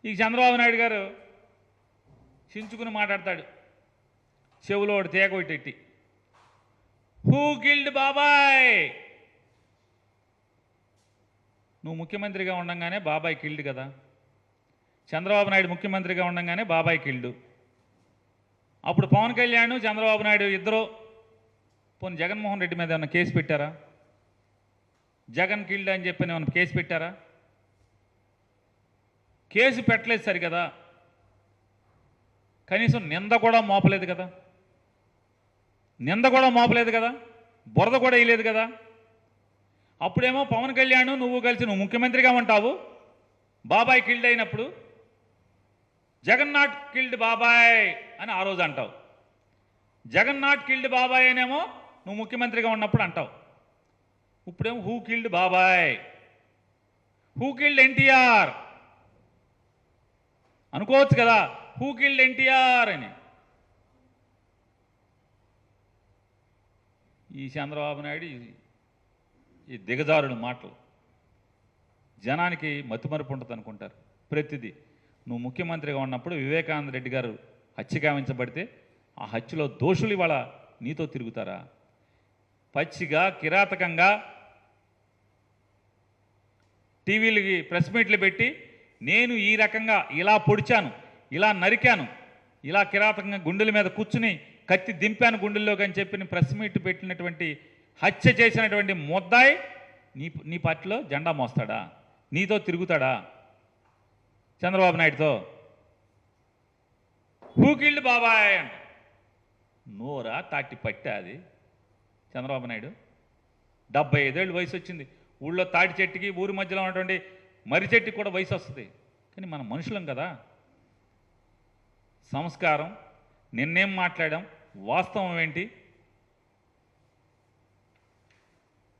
ఈ చంద్రబాబు నాయుడు గారు చించుకుని మాట్లాడతాడు, చెవులో ఒకటి తేగ కొట్టెట్టి, హూ కిల్డ్ బాబాయ్. నువ్వు ముఖ్యమంత్రిగా ఉండంగానే బాబాయ్ కిల్డ్ కదా, చంద్రబాబు నాయుడు ముఖ్యమంత్రిగా ఉండంగానే బాబాయ్ కిల్డు. అప్పుడు పవన్ కళ్యాణ్ చంద్రబాబు నాయుడు ఇద్దరు పోనీ జగన్మోహన్ రెడ్డి మీద ఏమైనా కేసు పెట్టారా? జగన్ కిల్డ్ అని చెప్పి ఏమైనా కేసు పెట్టారా? కేసు పెట్టలేదు సరికదా, కనీసం నింద కూడా మోపలేదు కదా, నింద కూడా మోపలేదు కదా, బురద కూడా వేయలేదు కదా. అప్పుడేమో పవన్ కళ్యాణ్ నువ్వు కలిసి నువ్వు ముఖ్యమంత్రిగా ఉంటావు, బాబాయ్ కిల్డ్ అయినప్పుడు జగన్ నాట్ కిల్డ్ బాబాయ్ అని ఆ రోజు అంటావు. జగన్ నాట్ కిల్డ్ బాబాయ్ అనేమో నువ్వు ముఖ్యమంత్రిగా ఉన్నప్పుడు అంటావు. ఇప్పుడేమో హూ కిల్డ్ బాబాయ్, హూ కిల్డ్ ఎన్టీఆర్ అనుకోవచ్చు కదా, హూ కిల్డ్ ఎన్టీఆర్ అని. ఈ చంద్రబాబు నాయుడు ఈ దిగజారుడు మాటలు జనానికి మతిమరుపు ఉంటుంది అనుకుంటారు. ప్రతిదీ నువ్వు ముఖ్యమంత్రిగా ఉన్నప్పుడు వివేకానంద రెడ్డి గారు హత్య గావించబడితే ఆ హత్యలో దోషులు ఇవాళ నీతో తిరుగుతారా? పచ్చిగా కిరాతకంగా టీవీలకి ప్రెస్ మీట్లు పెట్టి నేను ఈ రకంగా ఇలా పొడిచాను, ఇలా నరికాను, ఇలా కిరాతకంగా గుండెల మీద కూర్చుని కత్తి దింపాను గుండెల్లోకి అని చెప్పి ప్రెస్ మీట్ పెట్టినటువంటి హత్య చేసినటువంటి ముద్దాయి నీ పార్టీలో జెండా మోస్తాడా? నీతో తిరుగుతాడా చంద్రబాబు నాయుడుతో? హూ కిల్డ్ బాబాయ్ అంట. నోరా తాటి పట్టా అది చంద్రబాబు నాయుడు? 75 ఏళ్ళు వయసు వచ్చింది. ఊళ్ళో తాటి చెట్టుకి ఊరి మధ్యలో ఉన్నటువంటి మర్రి చెట్టుకి కూడా వయసు వస్తుంది. కానీ మనం మనుషులం కదా. సంస్కారం, నిన్నేం మాట్లాడాం, వాస్తవం ఏంటి,